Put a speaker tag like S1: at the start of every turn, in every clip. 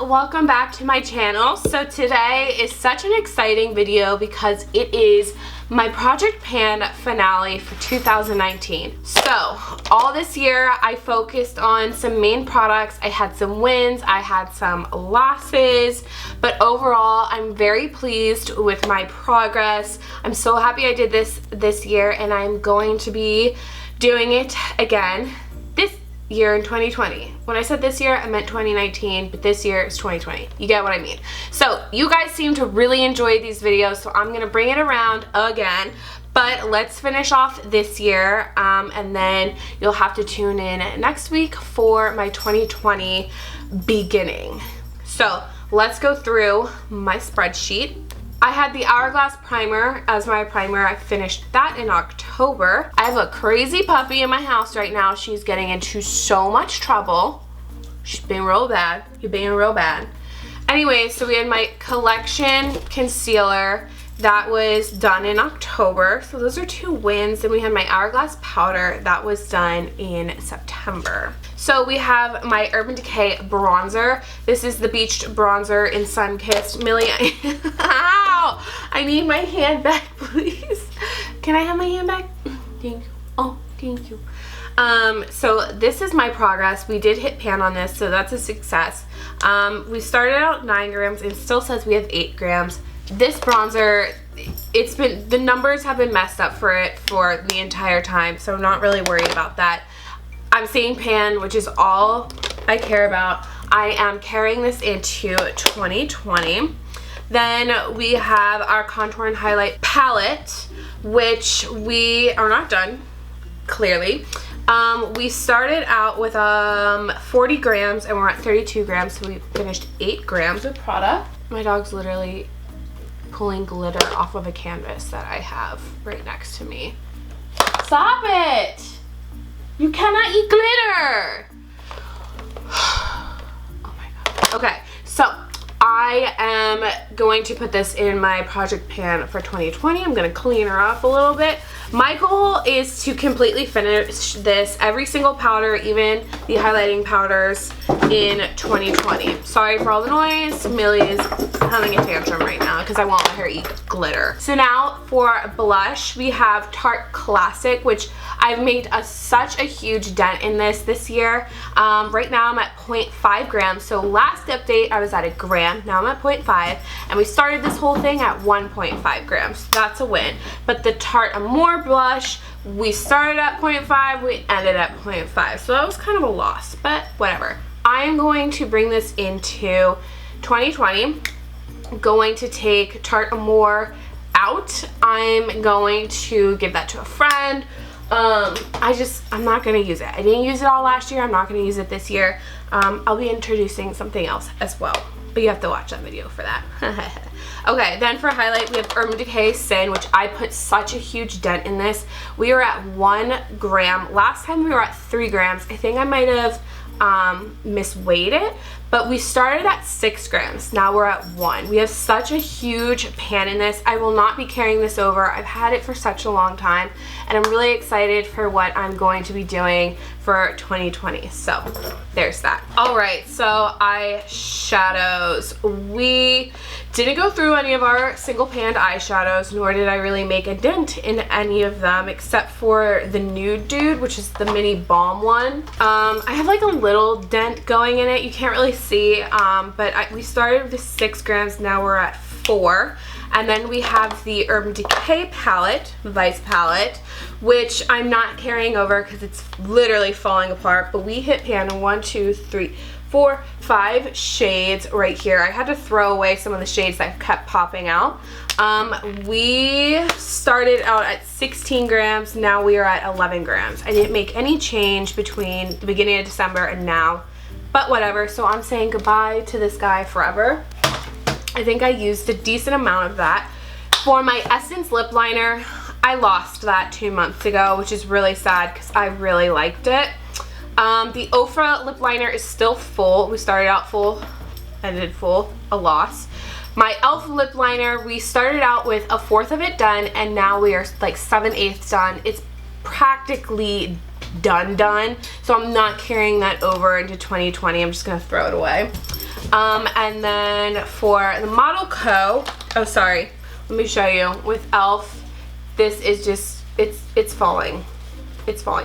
S1: welcome back to my channel. So today is such an exciting video because it is my Project Pan finale for 2019. So all this year I focused on some main products. I had some wins, I had some losses, but overall I'm very pleased with my progress. I'm so happy I did this year, and I'm going to be doing it again this year in 2020. When I said this year, I meant 2019, but this year is 2020. You get what I mean. So you guys seem to really enjoy these videos, so I'm gonna bring it around again. But let's finish off this year, and then you'll have to tune in next week for my 2020 beginning. So let's go through my spreadsheet. I had the Hourglass primer as my primer. I finished that in October. I have a crazy puppy in my house right now. She's getting into so much trouble. She's being real bad. You're being real bad. Anyway, so we had my Collection concealer. That was done in October. So those are two wins. And we had my Hourglass powder. That was done in September. So we have my Urban Decay bronzer. This is the Beached bronzer in Sunkissed. Millie, ow! I need my hand back, please. Can I have my hand back? Thank you. Oh, thank you. So this is my progress. We did hit pan on this, so that's a success. We started out 9 grams. It still says we have 8 grams. This bronzer, the numbers have been messed up for it for the entire time, so I'm not really worried about that. I'm seeing pan, which is all I care about. I am carrying this into 2020. Then we have our Contour and Highlight palette, which we are not done, clearly. We started out with 40 grams and we're at 32 grams, so we finished 8 grams of product. My dog's literally pulling glitter off of a canvas that I have right next to me. Stop it! You cannot eat glitter! Oh my god. Okay, so I am going to put this in my Project Pan for 2020. I'm going to clean her up a little bit. My goal is to completely finish this, every single powder, even the highlighting powders, in 2020. Sorry for all the noise. Millie is having a tantrum right now because I won't let her eat glitter. So now for blush, we have Tarte Classic, which I've made such a huge dent in this year. Right now I'm at 0.5 grams. So last update I was at 1 gram. Now I'm at 0.5, and we started this whole thing at 1.5 grams. That's a win. But the Tarte Amour blush, we started at 0.5, we ended at 0.5. So that was kind of a loss, but whatever. I am going to bring this into 2020. I'm going to take Tarte Amour out. I'm going to give that to a friend. I'm not going to use it. I didn't use it all last year. I'm not going to use it this year. I'll be introducing something else as well, but you have to watch that video for that. Okay, then for highlight, we have Urban Decay Sin, which I put such a huge dent in this. We are at 1 gram. Last time we were at 3 grams. I think I might have misweighed it, but we started at 6 grams. Now we're at 1. We have such a huge pan in this. I will not be carrying this over. I've had it for such a long time, and I'm really excited for what I'm going to be doing for 2020. So there's that. All right, so eyeshadows. We didn't go through any of our single panned eyeshadows, nor did I really make a dent in any of them except for the Nude Dude, which is the mini balm one. I have like a little dent going in it. You can't really see, but we started with 6 grams. Now we're at 4. And then we have the Urban Decay palette, Vice palette, which I'm not carrying over because it's literally falling apart. But we hit pan in 1, 2, 3, 4, 5 shades right here. I had to throw away some of the shades that kept popping out. We started out at 16 grams. Now we are at 11 grams. I didn't make any change between the beginning of December and now, but whatever. So I'm saying goodbye to this guy forever. I think I used a decent amount of that. For my Essence lip liner, I lost that 2 months ago, which is really sad because I really liked it. The Ofra lip liner is still full. We started out full, ended full, a loss. My e.l.f. lip liner, we started out with 1/4 of it done, and now we are like 7/8 done. It's practically done. So I'm not carrying that over into 2020. I'm just gonna throw it away. And then for the Model Co, oh sorry, let me show you, with e.l.f. this is just, it's falling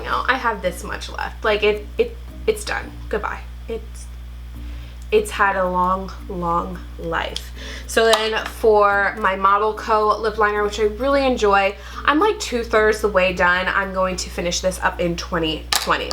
S1: out. I have this much left. Like it's done. Goodbye. It's had a long life. So then for my Model Co lip liner, which I really enjoy, I'm like 2/3 the way done. I'm going to finish this up in 2020.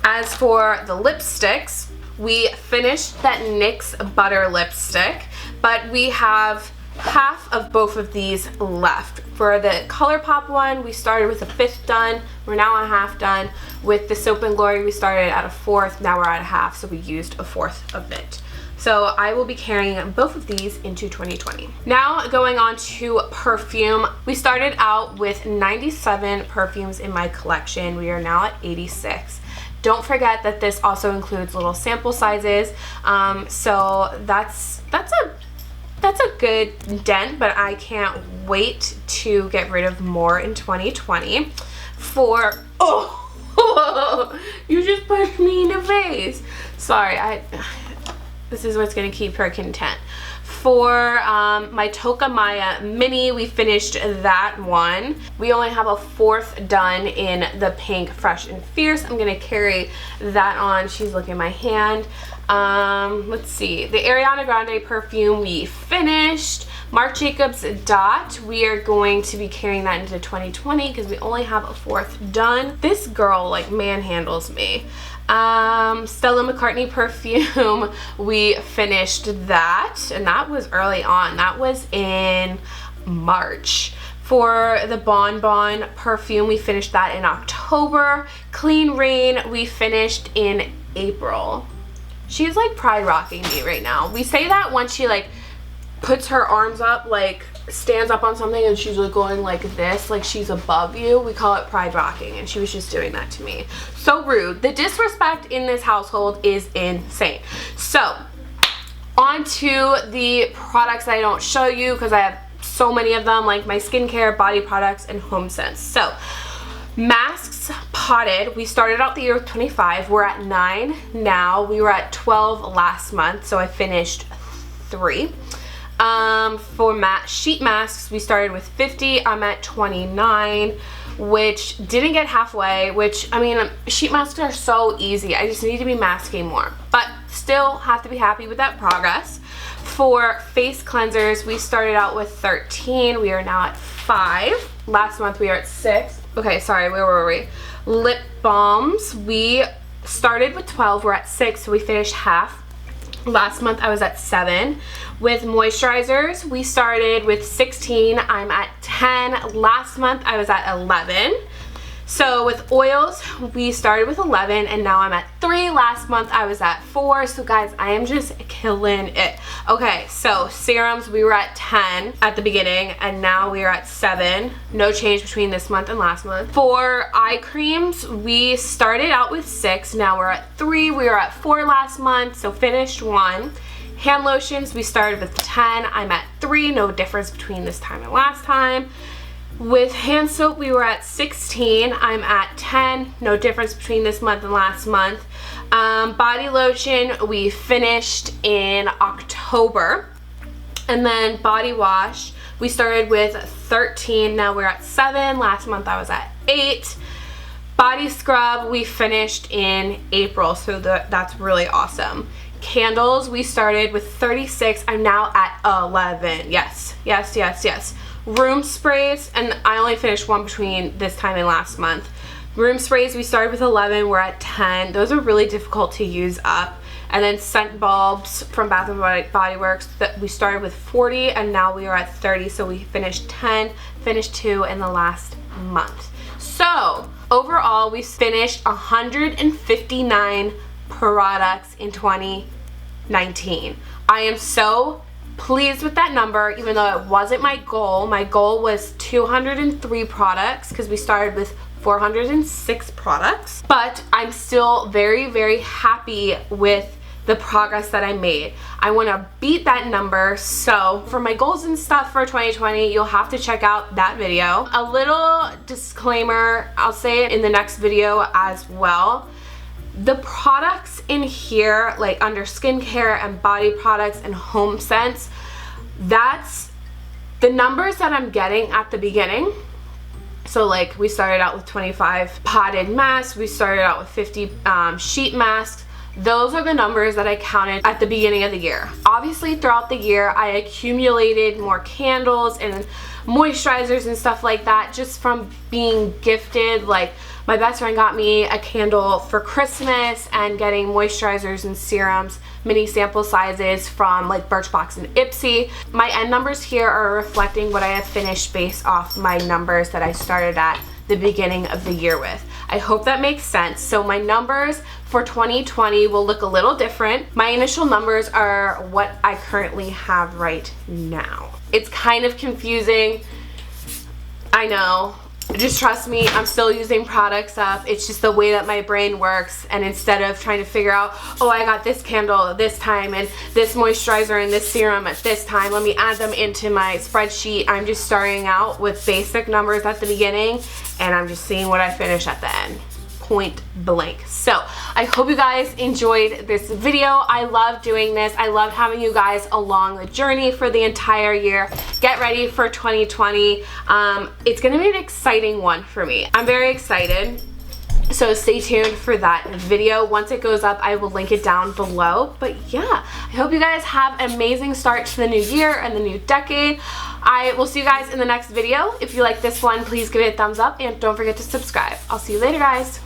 S1: As for the lipsticks, we finished that NYX Butter lipstick, but we have half of both of these left. For the ColourPop one, we started with a 1/5 done. We're now a half done. With the Soap and Glory, we started at a 1/4. Now we're at a half, so we used a 1/4 of it. So I will be carrying both of these into 2020. Now going on to perfume. We started out with 97 perfumes in my collection. We are now at 86. Don't forget that this also includes little sample sizes. So that's a good dent, but I can't wait to get rid of more in 2020. For, oh, you just pushed me in the face. Sorry, this is what's gonna keep her content. For my Toca Maya Mini, we finished that one. We only have a 1/4 done in the pink Fresh and Fierce. I'm gonna carry that on. She's looking at my hand. Let's see, the Ariana Grande perfume we finished. Marc Jacobs Dot, we are going to be carrying that into 2020 because we only have a 1/4 done. This girl like manhandles me. Stella McCartney perfume, we finished that, and that was early on. That was in March. For the Bon Bon perfume, we finished that in October. Clean Rain, we finished in April. She's like pride rocking me right now. We say that when she like puts her arms up, like stands up on something and she's like going like this, like she's above you. We call it pride rocking, and she was just doing that to me. So rude. The disrespect in this household is insane. So on to the products that I don't show you because I have so many of them, like my skincare, body products, and home scents. So masks potted, we started out the year with 25. We're at 9 now. We were at 12 last month, so I finished 3. For matte sheet masks, we started with 50. I'm at 29, which didn't get halfway, which, I mean, sheet masks are so easy. I just need to be masking more, but still have to be happy with that progress. For face cleansers, we started out with 13. We are now at 5. Last month we were at 6. Okay, sorry, where were we? Lip balms, we started with 12. We're at 6, so we finished half. Last month I was at 7. With moisturizers, we started with 16. I'm at 10. Last month I was at 11. So with oils, we started with 11 and now I'm at 3. Last month I was at 4. So guys, I am just killing it. Okay, so serums, we were at 10 at the beginning and now we are at 7. No change between this month and last month. For eye creams, we started out with 6. Now we're at 3. We were at 4 last month, so finished 1. Hand lotions, we started with 10. I'm at 3. No difference between this time and last time. With hand soap, we were at 16. I'm at 10. No difference between this month and last month. Body lotion, we finished in October. And then body wash, we started with 13. Now we're at 7. Last month I was at 8. Body scrub, we finished in April, so that's really awesome. Candles, we started with 36. I'm now at 11. Yes, yes, yes, yes. Room sprays, and I only finished 1 between this time and last month. Room sprays, we started with 11. We're at 10. Those are really difficult to use up. And then scent bulbs from Bath & Body Works, that we started with 40 and now we are at 30. So we finished 10, finished 2 in the last month. So overall, we finished 159 products in 2019. I am so pleased with that number, even though it wasn't my goal. My goal was 203 products because we started with 406 products, but I'm still very, very happy with the progress that I made. I want to beat that number, so for my goals and stuff for 2020, you'll have to check out that video. A little disclaimer, I'll say it in the next video as well. The products in here, like under skincare and body products and home scents, that's the numbers that I'm getting at the beginning. So like we started out with 25 potted masks, we started out with 50 sheet masks. Those are the numbers that I counted at the beginning of the year. Obviously throughout the year I accumulated more candles and moisturizers and stuff like that just from being gifted. Like my best friend got me a candle for Christmas, and getting moisturizers and serums, mini sample sizes from like Birchbox and Ipsy. My end numbers here are reflecting what I have finished based off my numbers that I started at the beginning of the year with. I hope that makes sense. So my numbers for 2020 will look a little different. My initial numbers are what I currently have right now. It's kind of confusing, I know. Just trust me, I'm still using products up. It's just the way that my brain works, and instead of trying to figure out, oh, I got this candle this time and this moisturizer and this serum at this time, let me add them into my spreadsheet. I'm just starting out with basic numbers at the beginning, and I'm just seeing what I finish at the end. Point blank. So I hope you guys enjoyed this video. I love doing this. I love having you guys along the journey for the entire year. Get ready for 2020. It's gonna be an exciting one for me. I'm very excited. So stay tuned for that video. Once it goes up, I will link it down below. But yeah, I hope you guys have an amazing start to the new year and the new decade. I will see you guys in the next video. If you like this one, please give it a thumbs up and don't forget to subscribe. I'll see you later, guys.